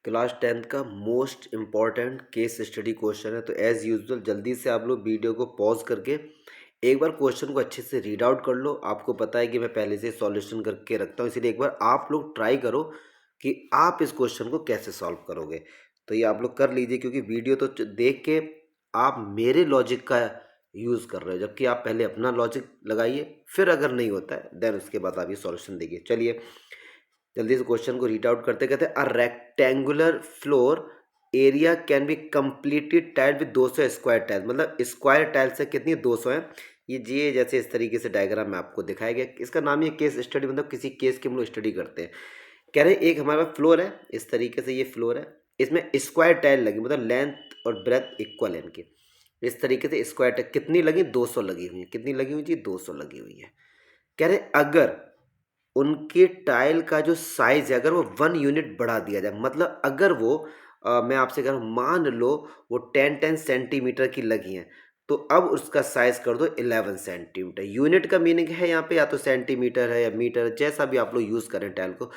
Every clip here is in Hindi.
क्लास 10th का most important case study question है। तो एज़ यूजुअल जल्दी से आप लोग वीडियो को पॉज करके एक बार क्वेश्चन को अच्छे से रीड आउट कर लो। आपको पता है कि मैं पहले से सॉल्यूशन करके रखता हूँ, इसीलिए एक बार आप लोग ट्राई करो कि आप इस क्वेश्चन को कैसे सॉल्व करोगे। तो ये आप लोग कर लीजिए, क्योंकि वीडियो तो देख के आप मेरे लॉजिक का यूज़ कर रहे हो, जबकि आप पहले अपना लॉजिक लगाइए, फिर अगर नहीं होता है देन उसके बाद आप ये सॉल्यूशन देखिए। चलिए जल्दी से क्वेश्चन को रीड आउट करते, कहते हैं a rectangular floor area can be completed tile with 200 square tile. मतलब स्क्वायर टाइल से कितनी 200 है। ये जैसे इस तरीके से डायग्राम में आपको दिखाया गया। इसका नाम है केस स्टडी, मतलब किसी केस की हम लोग स्टडी करते हैं। कह रहे हैं एक हमारा फ्लोर है, इस तरीके से ये फ्लोर है, इसमें स्क्वायर टाइल लगी, मतलब लेंथ और ब्रेथ इक्वल है इनकी। इस तरीके से स्क्वायर टाइल कितनी लगी, 200 लगी हुई है। कितनी लगी हुई जी, 200 लगी हुई है। कह रहे अगर उनके टाइल का जो साइज़ है अगर वो 1 यूनिट बढ़ा दिया जाए, मतलब अगर वो मैं आपसे कह रहा हूँ, मान लो वो 10-10 सेंटीमीटर की लगी हैं, तो अब उसका साइज़ कर दो 11 सेंटीमीटर। यूनिट का मीनिंग है यहाँ पे या तो सेंटीमीटर है या मीटर, जैसा भी आप लोग यूज़ करें टाइल को।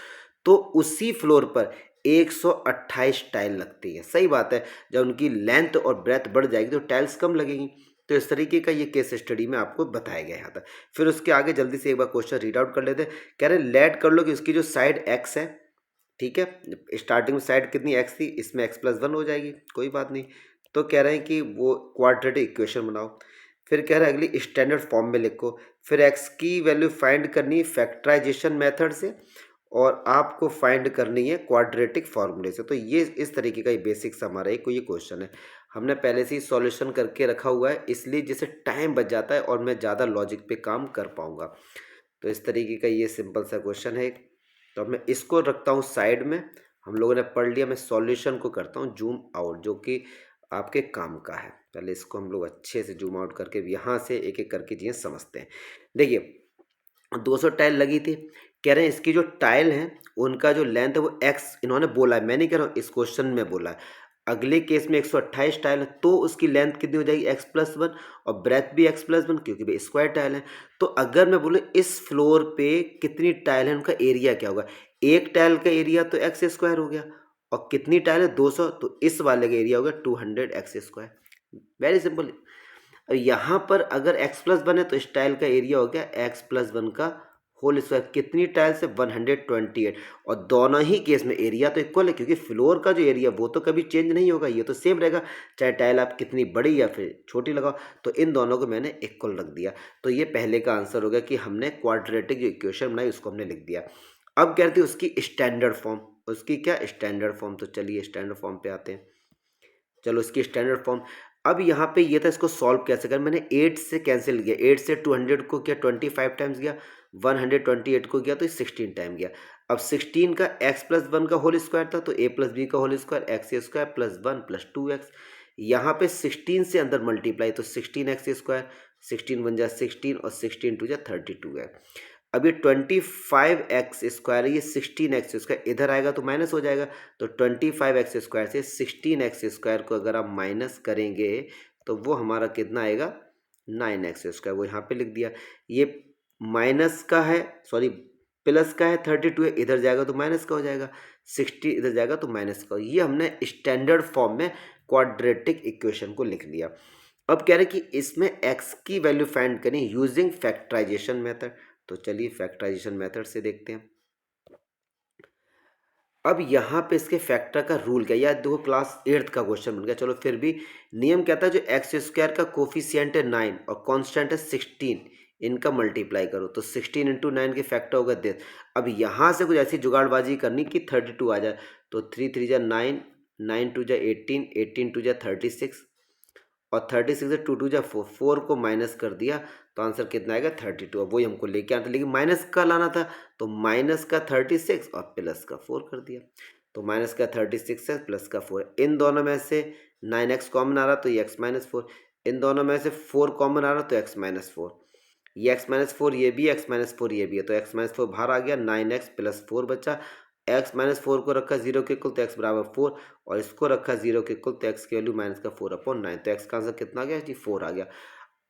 तो उसी फ्लोर पर 128 टाइल लगती है। सही बात है, जब उनकी लेंथ और ब्रेथ बढ़ जाएगी तो टाइल्स कम लगेंगी। तो इस तरीके का ये केस स्टडी में आपको बताया गया यहाँ तक। फिर उसके आगे जल्दी से एक बार क्वेश्चन रीड आउट कर लेते हैं। कह रहे लेट कर लो कि उसकी जो साइड एक्स है, ठीक है, स्टार्टिंग में साइड कितनी एक्स थी, इसमें एक्स प्लस वन हो जाएगी, कोई बात नहीं। तो कह रहे हैं कि वो क्वाड्रेटिक इक्वेशन बनाओ। फिर कह रहे हैं अगली स्टैंडर्ड फॉर्म में लिखो। फिर एक्स की वैल्यू फाइंड करनी है फैक्टराइजेशन मेथड से, और आपको फाइंड करनी है क्वाड्रेटिक फार्मूले से। तो ये इस तरीके का ये बेसिक सा हमारा एक ये क्वेश्चन है। हमने पहले से ही सॉल्यूशन करके रखा हुआ है, इसलिए जिससे टाइम बच जाता है और मैं ज़्यादा लॉजिक पे काम कर पाऊंगा। तो इस तरीके का ये सिंपल सा क्वेश्चन है। तो अब मैं इसको रखता हूँ साइड में, हम लोगों ने पढ़ लिया। मैं सॉल्यूशन को करता हूँ जूम आउट, जो कि आपके काम का है। पहले इसको हम लोग अच्छे से जूम आउट करके यहाँ से एक एक करके चीज़ें समझते हैं। देखिए 200 टाइल लगी थी। कह रहे हैं इसकी जो टाइल है उनका जो लेंथ है वो एक्स इन्होंने बोला है, मैं नहीं कह रहा हूँ, इस क्वेश्चन में बोला है। अगले केस में 128 टाइल है, तो उसकी लेंथ कितनी हो जाएगी, एक्स प्लस वन, और ब्रेथ भी एक्स प्लस वन, क्योंकि भाई स्क्वायर टाइल है। तो अगर मैं बोलूँ इस फ्लोर पे कितनी टाइल है, उनका एरिया क्या होगा। एक टाइल का एरिया तो एक्स स्क्वायर हो गया, और कितनी टाइल है 200, तो इस वाले का एरिया हो गया 200 एक्स स्क्वायर। Very simple. यहाँ पर अगर एक्स प्लस वन है तो इस टाइल का एरिया हो गया एक्स प्लस वन का होल स्क्वायर। कितनी टाइल से 128, और दोनों ही केस में एरिया तो इक्वल है, क्योंकि फ्लोर का जो एरिया वो तो कभी चेंज नहीं होगा, ये तो सेम रहेगा, चाहे टाइल आप कितनी बड़ी या फिर छोटी लगाओ। तो इन दोनों को मैंने इक्वल रख दिया। तो ये पहले का आंसर हो गया कि हमने क्वाड्रेटिक जो इक्वेशन बनाई उसको हमने लिख दिया। अब कहते हैं उसकी स्टैंडर्ड फॉर्म, उसकी क्या स्टैंडर्ड फॉर्म। तो चलिए स्टैंडर्ड फॉर्म पे आते हैं। चलो इसकी स्टैंडर्ड फॉर्म। अब यहाँ पे ये था, इसको सॉल्व कैसे करें। मैंने 8 से कैंसिल किया, 8 से 200 को किया 25 टाइम्स गया, 128 को किया तो 16 टाइम गया। अब 16 का एक्स प्लस वन का होल स्क्वायर था, तो ए प्लस बी का whole square x square plus one plus two x. यहाँ पे 16 से अंदर मल्टीप्लाई, तो 16 एक्स स्क्वायर, 16 वन जा 16 और 16 टू जा 32 है। अब ये 25 एक्स स्क्वायर है, ये 16 एक्स स्क्वायर इधर आएगा तो माइनस हो जाएगा। तो 25 एक्स स्क्वायर से 16 एक्स स्क्वायर को अगर आप माइनस करेंगे तो वो हमारा कितना आएगा, 9 एक्स स्क्वायर। वो यहाँ पे लिख दिया। ये माइनस का है, सॉरी प्लस का है, 32 है, इधर जाएगा तो माइनस का हो जाएगा, 60 इधर जाएगा तो माइनस का। ये हमने स्टैंडर्ड फॉर्म में क्वाड्रेटिक इक्वेशन को लिख लिया। अब कह रहे हैं कि इसमें एक्स की वैल्यू फाइंड करें यूजिंग फैक्टराइजेशन मेथड। तो चलिए फैक्टराइजेशन मेथड से देखते हैं। अब यहाँ पे इसके फैक्टर का रूल क्या है, या देखो क्लास 8th का क्वेश्चन बन गया, चलो फिर भी। नियम कहता है जो एक्स स्क्वायर का कोफिशियंट है 9 और कांस्टेंट है 16, इनका मल्टीप्लाई करो तो 16 इंटू 9 के फैक्टर होगा 10। अब यहाँ से कुछ ऐसी जुगाड़बाजी करनी कि 32 आ जाए। तो 3 3 जा 9, 9 2 जा 18, 18 2 जा 36, और 36 से 2 2 जा 4, 4 को माइनस कर दिया तो आंसर कितना आएगा 32। अब वही हमको लेके आना था, लेकिन माइनस का लाना था, तो माइनस का 36 और प्लस का 4 कर दिया। तो माइनस का 36 है, प्लस का 4, इन दोनों में से 9x कॉमन आ रहा तो ये एक्स माइनस 4, इन दोनों में से 4 कॉमन आ रहा तो एक्स माइनस 4, ये एक्स माइनस 4 ये भी, एक्स माइनस 4 ये भी है, तो एक्स माइनस 4 बाहर आ गया, 9x प्लस 4 बचा। एक्स माइनस 4 को रखा 0 के इक्वल तो एक्स बराबर 4, और इसको रखा 0 के इक्वल तो एक्स की वैल्यू माइनस का 4/9। तो एक्स का आंसर कितना आ गया जी, 4 आ गया।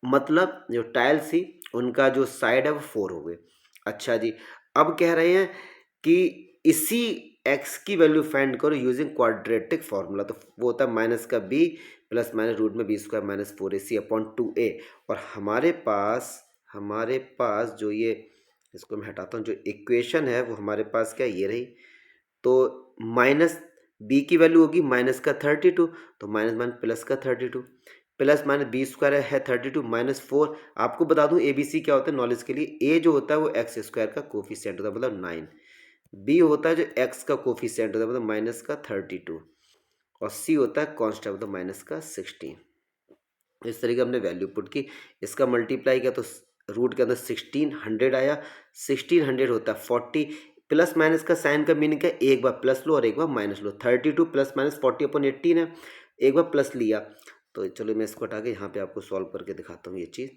मतलब जो टाइल्स थी उनका जो साइड है वो 4 हो गए। अच्छा जी, अब कह रहे हैं कि इसी एक्स की वैल्यू फाइंड करो यूजिंग क्वाड्रेटिक फार्मूला। तो वो होता है माइनस का बी प्लस माइनस रूट में b square minus 4ac upon 2a। और हमारे पास जो ये, इसको मैं हटाता हूँ, जो इक्वेशन है वो हमारे पास क्या ये रही। तो माइनस बी की वैल्यू होगी माइनस का 32, तो माइनस माइनस प्लस का 32, प्लस माइनस बी स्क्वायर है 32 माइनस 4। आपको बता दूं ए बी सी क्या होता है नॉलेज के लिए, ए जो होता है वो एक्स स्क्वायर का कोफिशिएंट होता है मतलब 9, बी होता है जो एक्स का कोफिशिएंट होता है मतलब माइनस का 32, और सी होता है कांस्टेंट मतलब माइनस का 16। इस तरीके हमने वैल्यू पुट की, इसका मल्टीप्लाई किया तो रूट के अंदर 1600 आया। 1600 होता है 40, प्लस माइनस का साइन का मीनिंग है एक बार प्लस लो और एक बार minus low. 32 plus minus 40 upon 18 है, एक बार प्लस लिया। तो चलो मैं इसको हटा के यहाँ पे आपको सॉल्व करके दिखाता हूँ ये चीज़।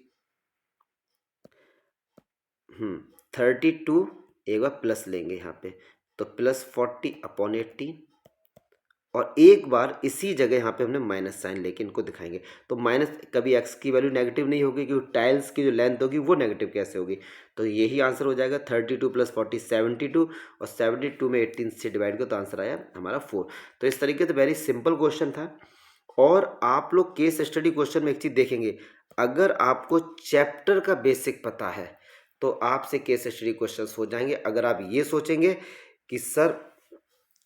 32 एक बार प्लस लेंगे यहाँ पे, तो प्लस 40 अपॉन 18, और एक बार इसी जगह यहाँ पे हमने माइनस साइन लेके इनको दिखाएंगे। तो माइनस कभी एक्स की वैल्यू नेगेटिव नहीं होगी, क्योंकि टाइल्स की जो लेंथ होगी वो नेगेटिव कैसे होगी। तो यही आंसर हो जाएगा 32 प्लस 40 72, और 72 में 18 से डिवाइड करो तो आंसर आया हमारा 4। तो इस तरीके से वेरी सिंपल क्वेश्चन था। और आप लोग केस स्टडी क्वेश्चन में एक चीज़ देखेंगे, अगर आपको चैप्टर का बेसिक पता है तो आपसे केस स्टडी क्वेश्चन हो जाएंगे। अगर आप ये सोचेंगे कि सर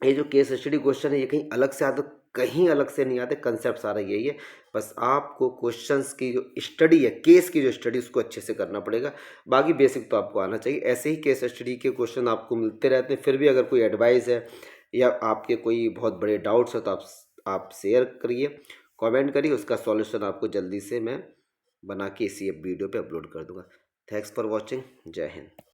ये जो केस स्टडी क्वेश्चन है ये कहीं अलग से आते, कहीं अलग से नहीं आते, कंसेप्ट सारा यही है। बस आपको क्वेश्चंस की जो स्टडी है, केस की जो स्टडी, उसको अच्छे से करना पड़ेगा। बाकी बेसिक तो आपको आना चाहिए। ऐसे ही केस स्टडी के क्वेश्चन आपको मिलते रहते हैं। फिर भी अगर कोई एडवाइस है या आपके कोई बहुत बड़े डाउट्स है तो आप शेयर करिए, कमेंट करिए, उसका सॉल्यूशन आपको जल्दी से मैं बना के इसी वीडियो पे अपलोड कर दूंगा। Thanks for watching. जय हिंद।